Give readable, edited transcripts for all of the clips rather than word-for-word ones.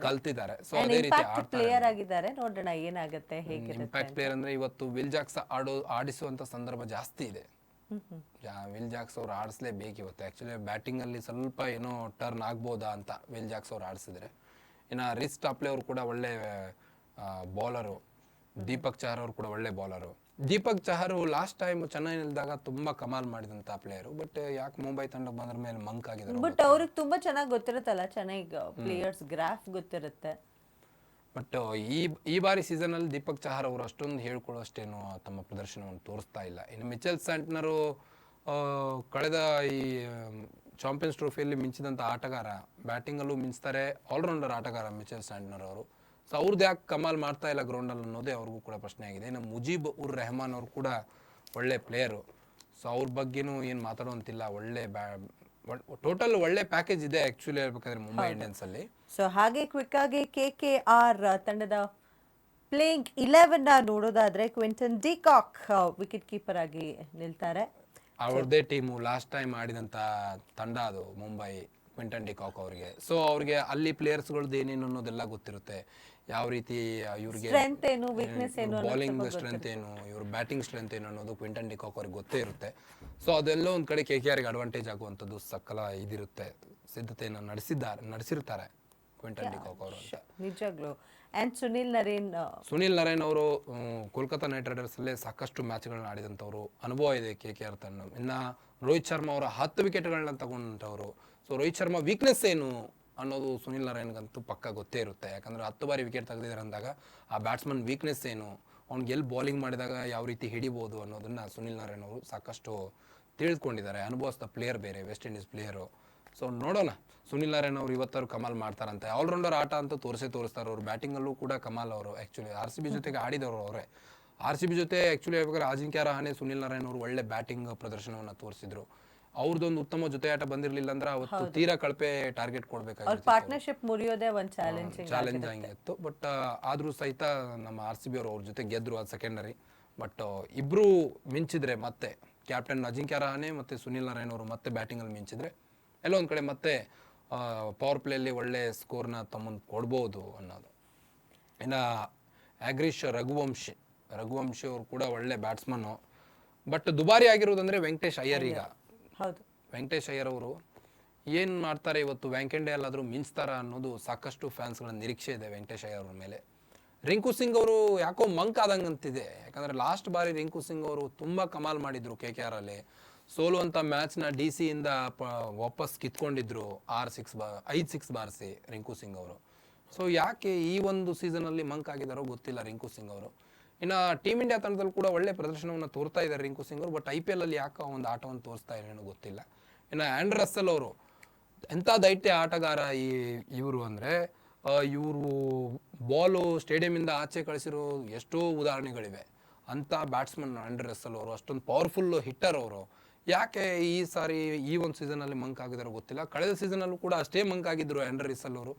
ಕಲ್ತಿದ್ದಾರೆ. So ಅದೇ ರೀತಿ impact player ಆಗಿದ್ದಾರೆ. ನೋಡೋಣ ಏನಾಗುತ್ತೆ, ಹೇಗಿರುತ್ತೆ. ಇಂಪ್ಯಾಕ್ಟ್ ಪ್ಲೇಯರ್ ಅಂದ್ರೆ ಇವತ್ತು ವಿಲ್ ಜಾಕ್ಸ್ ಆಡಿಸುವಂತ ಸಂದರ್ಭ ಜಾಸ್ತಿ ಇದೆ. ವಿಲ್ ಜಾಕ್ಸ್ ಅವ್ರು ಆಡಿಸ್ಲೇಬೇಕು ಇವತ್ತು. ಆಕ್ಚುಲಿ ಬ್ಯಾಟಿಂಗ್ ಅಲ್ಲಿ ಸ್ವಲ್ಪ ಏನೋ ಟರ್ನ್ ಆಗ್ಬೋದಾ ಅಂತ ವಿಲ್ ಜಾಕ್ಸ್ ಅವ್ರು ಆಡಿಸಿದ್ರೆ. ಇನ್ನು ರಿಸ್ ಟಾಪ್ಲೆ ಅವರು ಕೂಡ ಒಳ್ಳೆ ಬೌಲರು. ದೀಪಕ್ ಚಹರ್ ಅವರು ಕೂಡ ಒಳ್ಳೆ bowler. Deepak Chahar last time ಚೆನ್ನೈನಲ್ಲಿದ್ದಾಗ ತುಂಬಾ ಕಮಾಲ್ ಮಾಡಿದಂತ ಪ್ಲೇಯರ್. ಬಟ್ ಯಾಕೆ ಮುಂಬೈ ತಂಡಕ್ಕೆ ಬಂದ್ರ ಮೇಲೆ ಮಂಕ್ ಆಗಿದ್ದಾರೆ. ಬಟ್ ಅವ್ರಿಗೆ ತುಂಬಾ ಚೆನ್ನಾಗಿ ಗೊತ್ತಿರುತ್ತಲ್ಲ, ಚೆನ್ನೈ ಪ್ಲೇಯರ್ಸ್ ಗ್ರಾಫ್ ಗೊತ್ತಿರುತ್ತೆ. ಬಟ್ ಈ ಬಾರಿ ಸೀಸನ್ ಅಲ್ಲಿ ದೀಪಕ್ ಚಹರ್ ಅವರು ಅಷ್ಟೊಂದು ಹೇಳ್ಕೊಳ್ಳೋಷ್ಟೇನು ತಮ್ಮ ಪ್ರದರ್ಶನವನ್ನು ತೋರಿಸ್ತಾ ಇಲ್ಲ. ಇನ್ನು ಮಿಚೆಲ್ ಸ್ಯಾಂಟ್ನರು ಕಳೆದ ಈ ಚಾಂಪಿಯನ್ಸ್ ಟ್ರೋಫಿಯಲ್ಲಿ ಮಿಂಚಿದಂಥ ಆಟಗಾರ, ಬ್ಯಾಟಿಂಗಲ್ಲೂ ಮಿಂಚ್ತಾರೆ, ಆಲ್ರೌಂಡರ್ ಆಟಗಾರ ಮಿಚೆಲ್ ಸ್ಯಾಂಟ್ನರ್ ಅವರು. ಸೊ ಅವ್ರದ್ದು ಯಾಕೆ ಕಮಾಲ್ ಮಾಡ್ತಾ ಇಲ್ಲ ಗ್ರೌಂಡಲ್ಲಿ ಅನ್ನೋದೇ ಅವ್ರಿಗೂ ಕೂಡ ಪ್ರಶ್ನೆ ಆಗಿದೆ. ಇನ್ನು ಮುಜೀಬ್ ಉರ್ ರೆಹಮಾನ್ ಅವರು ಕೂಡ ಒಳ್ಳೆ ಪ್ಲೇಯರು. ಸೊ ಅವ್ರ ಬಗ್ಗೆನೂ ಏನು ಮಾತಾಡುವಂತಿಲ್ಲ. ಒಳ್ಳೆ ಟೋಟಲ್ ಒಳ್ಳೆ ಪ್ಯಾಕೇಜ್ ಇದೆ ಆಕ್ಚುಲಿ ಹೇಳ್ಬೇಕಾದ್ರೆ ಮುಂಬೈ ಇಂಡಿಯನ್ಸ್ ಅಲ್ಲಿ. ಸೊ ಹಾಗೆ ಕ್ವಿಕ್ ಆಗಿ KKR ತಂಡದ ಪ್ಲೇಯಿಂಗ್ 11 ನೋಡೋದಾದ್ರೆ ಕ್ವಿಂಟನ್ ಡಿಕಾಕ್ ವಿಕೆಟ್ ಕೀಪರ್ ಆಗಿ ನಿಲ್ತಾರೆ. ಅವ್ರದ್ದೇ ಟೀಮು ಲಾಸ್ಟ್ ಟೈಮ್ ಆಡಿದಂತ ತಂಡ ಅದು ಮುಂಬೈ, ಕ್ವಿಂಟನ್ ಡಿಕಾಕ್ ಅವರಿಗೆ. ಸೊ ಅವ್ರಿಗೆ ಅಲ್ಲಿ ಪ್ಲೇಯರ್ಸ್ಗಳದ್ದು ಏನೇನು ಅನ್ನೋದೆಲ್ಲ ಗೊತ್ತಿರುತ್ತೆ. ಯಾವ ರೀತಿ ಇವ್ರಿಗೆ ಬೌಲಿಂಗ್ ಸ್ಟ್ರೆಂತ್ ಏನು, ಇವ್ರ ಬ್ಯಾಟಿಂಗ್ ಸ್ಟ್ರೆಂತ್ ಏನು ಅನ್ನೋದು ಕ್ವಿಂಟನ್ ಡಿಕಾಕ್ ಅವ್ರಿಗೆ ಗೊತ್ತೇ ಇರುತ್ತೆ. ಸೊ ಅದೆಲ್ಲೋ ಒಂದು ಕಡೆ KKRಗೆ ಅಡ್ವಾಂಟೇಜ್ ಆಗುವಂಥದ್ದು ಸಕಲ ಇದಿರುತ್ತೆ. ಸಿದ್ಧತೆಯನ್ನು ನಡೆಸಿರ್ತಾರೆ ಕ್ವಿಂಟನ್ ಡಿಕಾಕ್ ಅವರು ಅಂತ. ನಿಜಾಗ್ಲೂ. ಅಂಡ್ ಸುನಿಲ್ ನರೇನ್ ಅವರು ಕೋಲ್ಕತ್ತಾ ನೈಟ್ ರೈಡರ್ಸ್ ಅಲ್ಲೇ ಸಾಕಷ್ಟು ಮ್ಯಾಚ್ಗಳನ್ನ ಆಡಿದಂಥವ್ರು, ಅನುಭವ ಇದೆ KKR ತಂಡ. ಇನ್ನು ರೋಹಿತ್ ಶರ್ಮಾ ಅವರ 10 ವಿಕೆಟ್ಗಳನ್ನ ತಗೊಂಡವರು. ಸೊ ರೋಹಿತ್ ಶರ್ಮಾ ವೀಕ್ನೆಸ್ ಏನು ಅನ್ನೋದು ಸುನಿಲ್ ನರೇನ್ಗಂತೂ ಪಕ್ಕ ಗೊತ್ತೇ ಇರುತ್ತೆ. ಯಾಕಂದ್ರೆ 10 ಬಾರಿ ವಿಕೆಟ್ ತೆಗೆದಿದ್ದಾರೆ ಅಂದಾಗ ಆ ಬ್ಯಾಟ್ಸ್ಮನ್ ವೀಕ್ನೆಸ್ ಏನು, ಅವ್ನಿಗೆ ಎಲ್ಲಿ ಬೌಲಿಂಗ್ ಮಾಡಿದಾಗ ಯಾವ ರೀತಿ ಹಿಡಿಬೋದು ಅನ್ನೋದನ್ನ ಸುನಿಲ್ ನರೇನ್ ಅವರು ಸಾಕಷ್ಟು ತಿಳಿದುಕೊಂಡಿದ್ದಾರೆ. ಅನುಭವಿಸಿದ ಪ್ಲೇಯರ್ ಬೇರೆ, ವೆಸ್ಟ್ ಇಂಡೀಸ್ ಪ್ಲೇಯರು. ಸೊ ನೋಡೋಣ, ಸುನಿಲ್ ನರೇನ್ ಅವರು ಇವತ್ತವರು ಕಮಾಲ್ ಮಾಡ್ತಾರಂತೆ. ಆಲ್ರೌಂಡರ್ ಆಟ ಅಂತ ತೋರಿಸ್ತಾರೆ ಅವರು. ಬ್ಯಾಟಿಂಗಲ್ಲೂ ಕೂಡ ಕಮಾಲ್ ಅವರು. ಆ್ಯಕ್ಚುಲಿ RCB ಜೊತೆಗೆ ಆಡಿದವರು ಅವರೇ. RCB ಜೊತೆ ಆ್ಯಕ್ಚುಲಿ ಹೇಳ್ಬೇಕಾದ್ರೆ ಅಜಿಂಕ್ಯ ರಹಾನೆ, ಸುನಿಲ್ ನರೇನ್ ಅವರು ಒಳ್ಳೆ ಬ್ಯಾಟಿಂಗ್ ಪ್ರದರ್ಶನವನ್ನು ತೋರಿಸಿದ್ರು. ಅವ್ರದ್ದೊಂದು ಉತ್ತಮ ಜೊತೆ ಆಟ ಬಂದಿರಲಿಲ್ಲ ಅಂದ್ರೆ ಅವತ್ತು ತೀರಾ ಕಳಪೆ ಟಾರ್ಗೆಟ್ ಕೊಡ್ಬೇಕಾಗಿತ್ತು, ಪಾರ್ಟ್ನರ್ಶಿಪ್ ಮುರಿಯೋದೇ ಒಂದು ಚಾಲೆಂಜ್ ಆಗಿತ್ತು. ಬಟ್ ಆದ್ರೂ ಸಹಿತ ನಮ್ಮ RCB ಅವರು ಅವ್ರ ಜೊತೆ ಗೆದ್ರು, ಅದು ಸೆಕೆಂಡರಿ. ಬಟ್ ಇಬ್ರು ಮಿಂಚಿದ್ರೆ ಮತ್ತೆ ಕ್ಯಾಪ್ಟನ್ ಅಜಿಂಕ್ಯ ರಹಾನೆ ಮತ್ತೆ ಸುನಿಲ್ ನರೇನ್ ಅವರು ಮತ್ತೆ ಬ್ಯಾಟಿಂಗಲ್ಲಿ ಮಿಂಚಿದ್ರೆ ಎಲ್ಲೋ ಒಂದು ಕಡೆ ಮತ್ತೆ ಪವರ್ ಪ್ಲೇಯಲ್ಲಿ ಒಳ್ಳೆ ಸ್ಕೋರ್ನ ತಮ್ಮನ್ನು ಕೊಡ್ಬೋದು ಅನ್ನೋದು. ಇನ್ನು ಆಗ್ರೀಶ್ ರಘುವಂಶಿ ಅವರು ಕೂಡ ಒಳ್ಳೆ ಬ್ಯಾಟ್ಸ್ಮನ್ನು. ಬಟ್ ದುಬಾರಿ ಆಗಿರೋದಂದ್ರೆ ವೆಂಕಟೇಶ್ ಅಯ್ಯರ್. ಈಗ ವೆಂಕಟೇಶ್ ಅಯ್ಯರ್ ಅವರು ಏನು ಮಾಡ್ತಾರೆ ಇವತ್ತು, ವ್ಯಾಂಕೆಂಡೆ ಅಲ್ಲಾದರೂ ಮಿಂಚ್ತಾರ ಅನ್ನೋದು ಸಾಕಷ್ಟು ಫ್ಯಾನ್ಸ್ಗಳ ನಿರೀಕ್ಷೆ ಇದೆ ವೆಂಕಟೇಶ್ ಅಯ್ಯರ್ ಅವ್ರ ಮೇಲೆ. ರಿಂಕು ಸಿಂಗ್ ಅವರು ಯಾಕೋ ಮಂಕ್ ಆದಂಗೆ ಅಂತಿದೆ. ಯಾಕಂದರೆ ಲಾಸ್ಟ್ ಬಾರಿ ರಿಂಕು ಸಿಂಗ್ ಅವರು ತುಂಬ ಕಮಾಲ್ ಮಾಡಿದ್ರು KKR ಅಲ್ಲಿ. ಸೋಲುವಂಥ ಮ್ಯಾಚ್ನ DC ಇಂದ ವಾಪಸ್ ಕಿತ್ಕೊಂಡಿದ್ರು 5 6 ಬಾರಿಸಿ ರಿಂಕು ಸಿಂಗ್ ಅವರು. ಸೊ ಯಾಕೆ ಈ ಒಂದು ಸೀಸನಲ್ಲಿ ಮಂಕ್ ಆಗಿದ್ದಾರೋ ಗೊತ್ತಿಲ್ಲ ರಿಂಕು ಸಿಂಗ್ ಅವರು. ಇನ್ನು ಟೀಮ್ ಇಂಡಿಯಾ ತಂಡದಲ್ಲಿ ಕೂಡ ಒಳ್ಳೆ ಪ್ರದರ್ಶನವನ್ನು ತೋರ್ತಾ ಇದ್ದಾರೆ ರಿಂಕು ಸಿಂಗ್ ಅವರು. ಬಟ್ IPL ಅಲ್ಲಿ ಯಾಕೆ ಒಂದು ಆಟವನ್ನು ತೋರಿಸ್ತಾ ಇರೇನೋ ಗೊತ್ತಿಲ್ಲ. ಇನ್ನು ಆ್ಯಂಡ್ರೆ ರಸೆಲ್ ಅವರು ಎಂಥ ದೈತ್ಯ ಆಟಗಾರ ಇವರು ಅಂದರೆ, ಇವರು ಬಾಲು ಸ್ಟೇಡಿಯಮಿಂದ ಆಚೆ ಕಳಿಸಿರೋ ಎಷ್ಟೋ ಉದಾಹರಣೆಗಳಿವೆ. ಅಂಥ ಬ್ಯಾಟ್ಸ್ಮನ್ ಆ್ಯಂಡ್ರೆ ರಸೆಲ್ ಅವರು, ಅಷ್ಟೊಂದು ಪವರ್ಫುಲ್ ಹಿಟ್ಟರ್ ಅವರು. ಯಾಕೆ ಈ ಸಾರಿ ಈ ಒಂದು ಸೀಸನಲ್ಲಿ ಮಂಕ್ ಆಗಿದಾರೋ ಗೊತ್ತಿಲ್ಲ. ಕಳೆದ ಸೀಸನಲ್ಲೂ ಕೂಡ ಅಷ್ಟೇ ಮಂಕ್ ಆಗಿದ್ರು ಆ್ಯಂಡ್ರೆ ರಸೆಲ್ ಅವರು.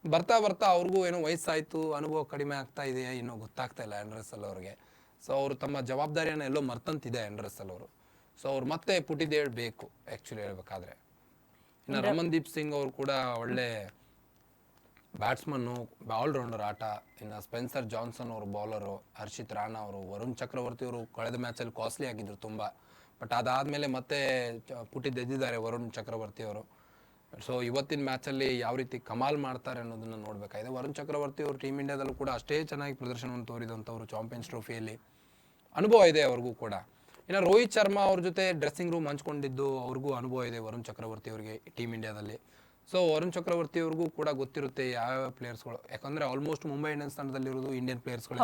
ಬರ್ತಾ ಅವ್ರಿಗೂ ಏನೋ ವಯಸ್ಸಾಯಿತು, ಅನುಭವ ಕಡಿಮೆ ಆಗ್ತಾ ಇದೆ, ಏನೋ ಗೊತ್ತಾಗ್ತಾ ಇಲ್ಲ ಆ್ಯಂಡ್ರೆ ರಸೆಲ್ ಅವ್ರಿಗೆ. ಸೊ ಅವರು ತಮ್ಮ ಜವಾಬ್ದಾರಿಯನ್ನು ಎಲ್ಲೋ ಮರ್ತಂತಿದೆ ಆ್ಯಂಡ್ರೆ ರಸೆಲ್ ಅವರು. ಸೊ ಅವ್ರು ಮತ್ತೆ ಪುಟಿದೇಳಬೇಕು ಆ್ಯಕ್ಚುಲಿ ಹೇಳ್ಬೇಕಾದ್ರೆ. ಇನ್ನು ರಮನ್ದೀಪ್ ಸಿಂಗ್ ಅವರು ಕೂಡ ಒಳ್ಳೆ ಬ್ಯಾಟ್ಸ್ಮನ್ನು, ಆಲ್ರೌಂಡರ್ ಆಟ. ಇನ್ನು ಸ್ಪೆನ್ಸರ್ ಜಾನ್ಸನ್ ಅವರು ಬೌಲರು, ಹರ್ಷಿತ್ ರಾಣಾ ಅವರು, ವರುಣ್ ಚಕ್ರವರ್ತಿ ಅವರು ಕಳೆದ ಮ್ಯಾಚಲ್ಲಿ ಕಾಸ್ಟ್ಲಿ ಆಗಿದ್ರು ತುಂಬ. ಬಟ್ ಅದಾದಮೇಲೆ ಮತ್ತೆ ಪುಟಿದೆದ್ದಿದ್ದಾರೆ ವರುಣ್ ಚಕ್ರವರ್ತಿ ಅವರು. ಸೊ ಇವತ್ತಿನ ಮ್ಯಾಚಲ್ಲಿ ಯಾವ ರೀತಿ ಕಮಾಲ್ ಮಾಡ್ತಾರೆ ಅನ್ನೋದನ್ನು ನೋಡಬೇಕಾಗಿದೆ. ವರುಣ್ ಚಕ್ರವರ್ತಿ ಅವರು ಟೀಮ್ ಇಂಡಿಯಾದಲ್ಲೂ ಕೂಡ ಅಷ್ಟೇ ಚೆನ್ನಾಗಿ ಪ್ರದರ್ಶನವನ್ನು ತೋರಿದಂಥವ್ರು ಚಾಂಪಿಯನ್ಸ್ ಟ್ರೋಫಿಯಲ್ಲಿ. ಅನುಭವ ಇದೆ ಅವ್ರಿಗೂ ಕೂಡ. ಇನ್ನು ರೋಹಿತ್ ಶರ್ಮಾ ಅವ್ರ ಜೊತೆ ಡ್ರೆಸ್ಸಿಂಗ್ ರೂಮ್ ಹಂಚ್ಕೊಂಡಿದ್ದು ಅವ್ರಿಗೂ ಅನುಭವ ಇದೆ ವರುಣ್ ಚಕ್ರವರ್ತಿ ಅವರಿಗೆ ಟೀಮ್ ಇಂಡಿಯಾದಲ್ಲಿ. ಸೊ ವರುಣ್ ಚಕ್ರವರ್ತಿ ಅವ್ರಿಗೂ ಕೂಡ ಗೊತ್ತಿರುತ್ತೆ ಯಾವ ಪ್ಲೇಯರ್ಸ್ಗಳು. ಯಾಕಂದರೆ ಆಲ್ಮೋಸ್ಟ್ ಮುಂಬೈ ಇಂಡಿಯನ್ಸ್ ತಂಡದಲ್ಲಿರೋದು ಇಂಡಿಯನ್ ಪ್ಲೇಯರ್ಸ್ಗಳು.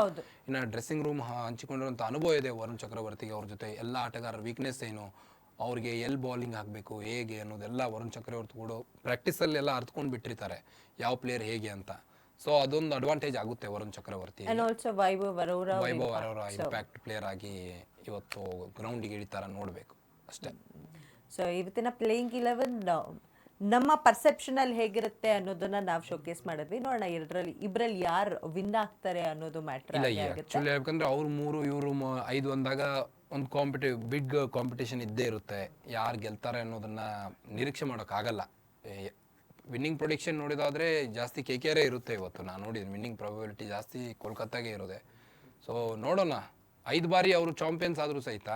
ಇನ್ನು ಡ್ರೆಸ್ಸಿಂಗ್ ರೂಮ್ ಹಂಚಿಕೊಂಡಿರುವಂಥ ಅನುಭವ ಇದೆ ವರುಣ್ ಚಕ್ರವರ್ತಿಗೆ. ಅವ್ರ ಜೊತೆ ಎಲ್ಲ ಆಟಗಾರರ ವೀಕ್ನೆಸ್ ಏನು, ಅವ್ರಿಗೆ ಎಲ್ಲಿ ಬೌಲಿಂಗ್ ಆಗಬೇಕು ಹೇಗೆ ಅನ್ನೋದೆಲ್ಲ ವರುಣ್ ಚಕ್ರವರ್ತಿ ಕೂಡ ಪ್ರಾಕ್ಟೀಸಲ್ಲೆಲ್ಲ ಅರ್ತ್ಕೊಂಡು ಬಿಟ್ಟಿರ್ತಾರೆ ಯಾವ ಪ್ಲೇಯರ್ ಹೇಗೆ ಅಂತ. ಸೊ ಅದೊಂದು ಅಡ್ವಾಂಟೇಜ್ ಆಗುತ್ತೆ ವರುಣ್ ಚಕ್ರವರ್ತಿ. ವೈಭವ್ ಅರೋರಾ ಇಂಪ್ಯಾಕ್ಟ್ ಪ್ಲೇಯರ್ ಆಗಿ ಇವತ್ತು ಗ್ರೌಂಡಿಗೆ ಇಳಿತಾರ ನೋಡಬೇಕು ಅಷ್ಟೇ. ಸೊ ಇವತ್ತಿನ ಪ್ಲೇಯಿಂಗ್ 11 ನಮ್ಮ ಪರ್ಸೆಪ್ಷನ್ ಅಲ್ಲಿ ಹೇಗಿರುತ್ತೆ ಅನ್ನೋದನ್ನ ನಾವು ಶೋಕೇಸ್ ಮಾಡಿದ್ವಿ. ನೋಡೋಣ ಇಬ್ಬರಲ್ಲಿ ಯಾರು ವಿನ್ ಆಗ್ತಾರೆ ಅನ್ನೋದು ಮ್ಯಾಟರ್ ಆಗುತ್ತೆ. ಯಾಕಂದ್ರೆ ಅವ್ರು 3 ಇವರು 5 ಅಂದಾಗ ಒಂದು ಬಿಗ್ ಕಾಂಪಿಟೇಷನ್ ಇದ್ದೇ ಇರುತ್ತೆ. ಯಾರು ಗೆಲ್ತಾರೆ ಅನ್ನೋದನ್ನ ನಿರೀಕ್ಷೆ ಮಾಡೋಕ್ಕಾಗಲ್ಲ. ವಿನ್ನಿಂಗ್ ಪ್ರೊಡಿಕ್ಷನ್ ನೋಡಿದಾದ್ರೆ ಜಾಸ್ತಿ KKR ಇರುತ್ತೆ ಇವತ್ತು. ನಾನು ನೋಡಿದ್ದೀನಿ ವಿನ್ನಿಂಗ್ ಪ್ರಾಬಬಿಲಿಟಿ ಜಾಸ್ತಿ ಕೋಲ್ಕತ್ತಾಗೆ ಇರೋದೆ. ಸೊ ನೋಡೋಣ, 5 ಬಾರಿ ಅವರು ಚಾಂಪಿಯನ್ಸ್ ಆದರೂ ಸಹಿತ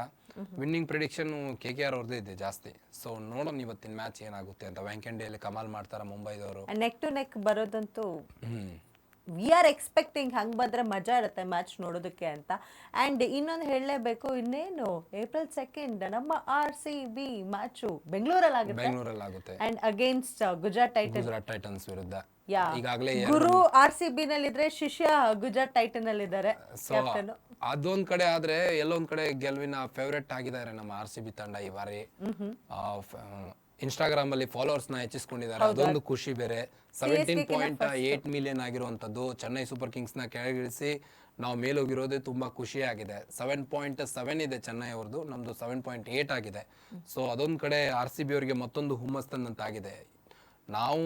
ವಿನ್ನಿಂಗ್ ಪ್ರಿಡಿಕ್ಷನ್ KKR ಅವ್ರದ್ದೇ ಇದೆ ಜಾಸ್ತಿ. ಸೊ ನೋಡೋಣ ಇವತ್ತಿನ ಮ್ಯಾಚ್ ಏನಾಗುತ್ತೆ ಅಂತ. ವೆಂಕಟೇಯಲ್ಲಿ ಕಮಾಲ್ ಮಾಡ್ತಾರ ಮುಂಬೈದವರು. ನೆಕ್ ಟು ನೆಕ್ ಬರೋದಂತೂ ಹ್ಮ್ ವಿ ಆರ್ ಎಕ್ಸ್ಪೆಕ್ಟಿಂಗ್. ಹಂಗೆ ಬಂದ್ರೆ ಮಜಾ ಇರುತ್ತೆ ಮ್ಯಾಚ್ ನೋಡೋದಕ್ಕೆ ಅಂತ. ಆ್ಯಂಡ್ ಇನ್ನೊಂದು ಹೇಳಲೇಬೇಕು, ಇನ್ನೇನು April 2 ನಮ್ಮ RCB ಮ್ಯಾಚು ಬೆಂಗಳೂರಲ್ಲಿ ಆಗುತ್ತೆ ಆ್ಯಂಡ್ ಅಗೇನ್ಸ್ಟ್ ಗುಜರಾತ್ ಟೈಟನ್ಸ್ ವಿರುದ್ಧ. ಯಾ ಈಗಾಗಲೇ ಗುರು RCB ನಲ್ಲಿದ್ರೆ ಶಿಷ್ಯ ಗುಜರಾತ್ ಟೈಟನ್ ಅಲ್ಲಿ ಇದ್ದಾರೆ. ಕ್ಯಾಪ್ಟನ್ ಅದೊಂದ್ ಕಡೆ ಆದ್ರೆ ಎಲ್ಲೊಂದ್ ಕಡೆ ಗೆಲುವಿನ ಫೇವರೇಟ್ ಆಗಿದ್ದಾರೆ ನಮ್ಮ RCB ತಂಡ ಈ ಬಾರಿ. ಇನ್ಸ್ಟಾಗ್ರಾಮ್ ಅಲ್ಲಿ ಫಾಲೋವರ್ಸ್ ನ ಹೆಚ್ಚಿಸ್ಕೊಂಡಿದ್ದಾರೆ, ಅದೊಂದು ಖುಷಿ ಬೇರೆ. 17.8 ಮಿಲಿಯನ್ ಆಗಿರುವಂತದ್ದು ಚೆನ್ನೈ ಸೂಪರ್ ಕಿಂಗ್ಸ್ ನ ಕೆಳಗಿಳಿಸಿ ನಾವು ಮೇಲೋಗಿರೋದೇ ತುಂಬಾ ಖುಷಿ ಆಗಿದೆ. 7.7 ಇದೆ ಚೆನ್ನೈ ಅವ್ರದ್ದು, ನಮ್ದು 7.8 ಆಗಿದೆ. ಸೊ ಅದೊಂದ್ ಕಡೆ RCB ಅವರಿಗೆ ಮತ್ತೊಂದು ಹುಮ್ಮಸ್ ತಂದಂತಾಗಿದೆ. ನಾವು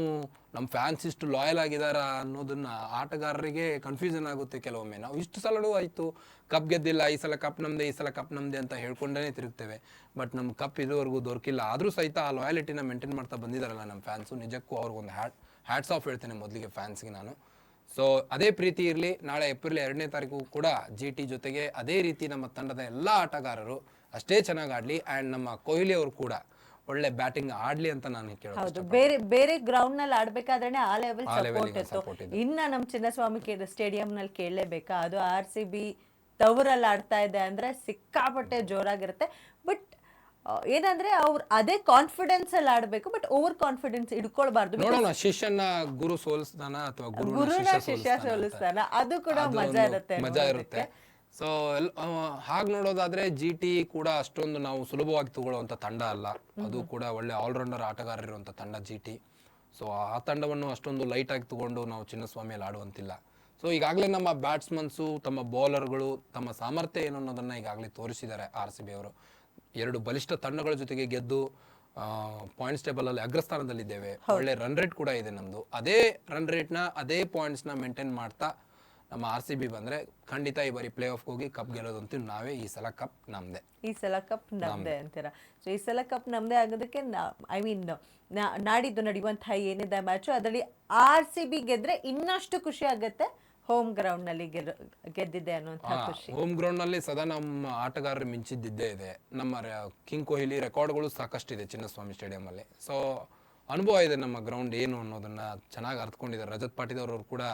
ನಮ್ಮ ಫ್ಯಾನ್ಸ್ ಇಷ್ಟು ಲಾಯಲ್ ಆಗಿದಾರ ಅನ್ನೋದನ್ನ ಆಟಗಾರರಿಗೆ ಕನ್ಫ್ಯೂಷನ್ ಆಗುತ್ತೆ ಕೆಲವೊಮ್ಮೆ. ನಾವು ಇಷ್ಟು ಸಲನೂ ಆಯ್ತು ಕಪ್ ಗೆದ್ದಿಲ್ಲ, ಈ ಸಲ ಕಪ್ ನಮ್ದೆ, ಈ ಸಲ ಕಪ್ ನಮ್ದೆ ಅಂತ ಹೇಳ್ಕೊಂಡೇ ತಿರುಗ್ತೇವೆ. ಬಟ್ ನಮ್ಮ ಕಪ್ ಇದುವರೆಗೂ ದೊರಕಿಲ್ಲ. ಆದ್ರೂ ಸಹಿತ ಆ ಲಾಯಾಲಿಟಿನ ಮೇಂಟೈನ್ ಮಾಡ್ತಾ ಬಂದಿದಾರಲ್ಲ ನಮ್ಮ ಫ್ಯಾನ್ಸು. ನಿಜಕ್ಕೂ ಅವ್ರಿಗೊಂದು ಹ್ಯಾಟ್ಸ್ ಆಫ್ ಹೇಳ್ತೇನೆ ಮೊದಲಿಗೆ ಫ್ಯಾನ್ಸ್ಗೆ ನಾನು. ಸೊ ಅದೇ ಪ್ರೀತಿ ಇರಲಿ. ನಾಳೆ ಏಪ್ರಿಲ್ 2ನೇ ತಾರೀಕು ಕೂಡ GT ಜೊತೆಗೆ ಅದೇ ರೀತಿ ನಮ್ಮ ತಂಡದ ಎಲ್ಲ ಆಟಗಾರರು ಅಷ್ಟೇ ಚೆನ್ನಾಗಿ ಆಡ್ಲಿ. ಆ್ಯಂಡ್ ನಮ್ಮ ಕೊಹ್ಲಿ ಅವರು ಕೂಡ ಒಳ್ಳೆ ಬ್ಯಾಟಿಂಗ್ ಆಡ್ಲಿ ಅಂತ ನಾನು ಕೇಳೋದು. ಹೌದು, ಬೇರೆ ಗ್ರೌಂಡ್ ನಲ್ಲಿ ಆಡ್ಬೇಕಾದ್ರೆ ಆ ಲೆವೆಲ್ ಸಪೋರ್ಟ್ ಇತ್ತು. ಇನ್ನ ನಮ್ಮ ಚಿನ್ನಸ್ವಾಮಿ ಸ್ಟೇಡಿಯಂ ನಲ್ಲಿ ಕೇಳಲೇಬೇಕಾ, ಅದು RCB ತವರಲ್ಲಿ ಆಡ್ತಾ ಇದೆ ಅಂದ್ರೆ ಸಿಕ್ಕಾಪಟ್ಟೆ ಜೋರಾಗಿರುತ್ತೆ. ಬಟ್ ಏನಂದ್ರೆ ಅವ್ರು ಅದೇ ಕಾನ್ಫಿಡೆನ್ಸ್ ಅಲ್ಲಿ ಆಡ್ಬೇಕು, ಬಟ್ ಓವರ್ ಕಾನ್ಫಿಡೆನ್ಸ್ ಇಟ್ಕೊಳ್ಬಾರ್ದು. ನೋಡೋಣ, ಶಿಷ್ಯನ ಗುರು ಸೋಲಿಸ್ತಾನ ಅಥವಾ ಗುರುನ ಶಿಷ್ಯ ಸೋಲಿಸ್ತಾನ, ಅದು ಕೂಡ ಮಜಾ ಇರುತ್ತೆ. ಸೊ ಹಾಗೆ ನೋಡೋದಾದ್ರೆ GT ಕೂಡ ಅಷ್ಟೊಂದು ನಾವು ಸುಲಭವಾಗಿ ತಗೊಳ್ಳುವಂತ ತಂಡ ಅಲ್ಲ. ಅದು ಕೂಡ ಒಳ್ಳೆ ಆಲ್ರೌಂಡರ್ ಆಟಗಾರ ಇರುವಂತ ತಂಡ GT. ಸೊ ಆ ತಂಡವನ್ನು ಅಷ್ಟೊಂದು ಲೈಟ್ ಆಗಿ ತಗೊಂಡು ನಾವು ಚಿನ್ನಸ್ವಾಮಿಯಲ್ಲಿ ಆಡುವಂತಿಲ್ಲ. ಸೊ ಈಗಾಗಲೇ ನಮ್ಮ ಬ್ಯಾಟ್ಸ್ಮನ್ಸು, ತಮ್ಮ ಬೌಲರ್ಗಳು ತಮ್ಮ ಸಾಮರ್ಥ್ಯ ಏನು ಅನ್ನೋದನ್ನ ಈಗಾಗಲೇ ತೋರಿಸಿದ್ದಾರೆ RCB ಅವರು. 2 ಬಲಿಷ್ಠ ತಂಡಗಳ ಜೊತೆಗೆ ಗೆದ್ದು ಪಾಯಿಂಟ್ಸ್ ಟೇಬಲ್ ಅಲ್ಲಿ ಅಗ್ರಸ್ಥಾನದಲ್ಲಿದ್ದೇವೆ. ಒಳ್ಳೆ ರನ್ ರೇಟ್ ಕೂಡ ಇದೆ ನಮ್ದು. ಅದೇ ರನ್ ರೇಟ್ನ ಅದೇ ಪಾಯಿಂಟ್ಸ್ನ ಮೇಂಟೈನ್ ಮಾಡ್ತಾ ನಮ್ಮ RCB ಬಂದ್ರೆ ಖಂಡಿತ ಈ ಬಾರಿ ಪ್ಲೇ ಆಫ್ ಹೋಗಿ ಕಪ್ ಗೆಲ್ಲೋದಂತೂ ನಾವೇ. ಈ ಸಲ ಕಪ್ ನಮ್ದೆ. ಅಂತೀರಾ? ಸೊ ಈ ಸಲ ಕಪ್ ನಮ್ದೇ ಆಗೋದಕ್ಕೆ ಐ ಮೀನ್ ನಾಡಿದ್ದು ನಡೆಯುವಂತಹ ಏನಿದೆ ಮ್ಯಾಚು, ಅದರಲ್ಲಿ RCB ಗೆದ್ರೆ ಇನ್ನಷ್ಟು ಖುಷಿ ಆಗುತ್ತೆ. ಹೋಮ್ ಗ್ರೌಂಡ್ ನಲ್ಲಿ ಗೆದ್ದಿದೆ ಅನ್ನುವಂತಹ ಖುಷಿ. ಹೋಮ್ ಗ್ರೌಂಡ್ ನಲ್ಲಿ ಸದಾ ನಮ್ಮ ಆಟಗಾರರು ಮಿಂಚಿದ್ದಿದ್ದೇ ಇದೆ. ನಮ್ಮ ಕಿಂಗ್ ಕೊಹ್ಲಿ ರೆಕಾರ್ಡ್ಗಳು ಸಾಕಷ್ಟಿದೆ ಚಿನ್ನಸ್ವಾಮಿ ಸ್ಟೇಡಿಯಂ ಅಲ್ಲಿ. ಸೊ ಅನುಭವ ಇದೆ ನಮ್ಮ ಗ್ರೌಂಡ್ ಏನು ಅನ್ನೋದನ್ನ ಚೆನ್ನಾಗಿ ಅರ್ಥಕೊಂಡಿದ್ದಾರೆ. ರಜತ್ ಪಾಟಿದಾರ್ ಅವರು ಕೂಡ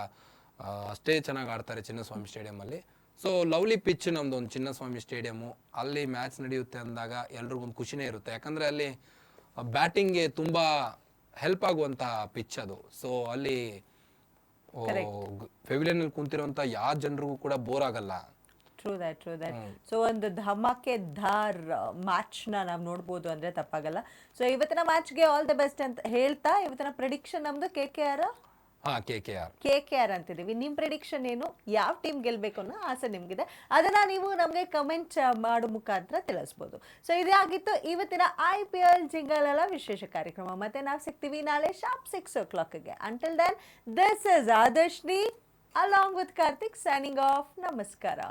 ಅಷ್ಟೇ ಚೆನ್ನಾಗಿ ಆಡ್ತಾರೆ ಚಿನ್ನಸ್ವಾಮಿ ಸ್ಟೇಡಿಯಂ ಅಲ್ಲಿ. ಸೊ ಲವ್ಲಿ ಪಿಚ್ ನಮ್ದು ಒಂದು ಚಿನ್ನಸ್ವಾಮಿ ಸ್ಟೇಡಿಯಮು. ಅಲ್ಲಿ ಮ್ಯಾಚ್ ನಡೆಯುತ್ತೆ ಅಂದಾಗ ಎಲ್ರಿಗೂ ಒಂದು ಖುಷಿನೇ ಇರುತ್ತೆ. ಯಾಕಂದ್ರೆ ಅಲ್ಲಿ ಬ್ಯಾಟಿಂಗ್ಗೆ ತುಂಬಾ ಹೆಲ್ಪ್ ಆಗುವಂತ ಪಿಚ್ ಅದು. ಸೊ ಅಲ್ಲಿ ಪೆವಿಲಿಯನ್ ಅಲ್ಲಿ ಕುಂತಿರುವಂತ ಯಾವ ಜನರಿಗೂ ಕೂಡ ಬೋರ್ ಆಗಲ್ಲ. True that. ಸೊ ಒಂದು ಧಮಾಕೆದಾರ್ ಮ್ಯಾಚ್ ನಾವು ನೋಡ್ಬೋದು ಅಂದ್ರೆ ತಪ್ಪಾಗಲ್ಲ. ಸೊ ಇವತ್ತಿನ ಮ್ಯಾಚ್ಗೆ ಆಲ್ ದ ಬೆಸ್ಟ್ ಅಂತ ಹೇಳ್ತಾ, ಇವತ್ತಿನ ಪ್ರೆಡಿಕ್ಷನ್ ನಮ್ದು KKR ಅಂತಿದೀವಿ. ನಿಮ್ ಪ್ರೆಡಿಕ್ಷನ್ ಏನು? ಯಾವ ಟೀಮ್ ಗೆಲ್ಬೇಕು ಅನ್ನೋ ಆಸೆ ನಿಮ್ಗಿದೆ, ಅದನ್ನ ನೀವು ನಮ್ಗೆ ಕಮೆಂಟ್ ಮಾಡೋ ಮುಖಾಂತರ ತಿಳಿಸ್ಬೋದು. ಸೊ ಇದೇ ಆಗಿತ್ತು ಇವತ್ತಿನ IPL ಜಿಂಗಲ್ ವಿಶೇಷ ಕಾರ್ಯಕ್ರಮ. ಮತ್ತೆ ನಾವು ಸಿಗ್ತೀವಿ ನಾಳೆ sharp 6 o'clock. Until then, this is Adarshni along with Karthik signing off. Namaskara.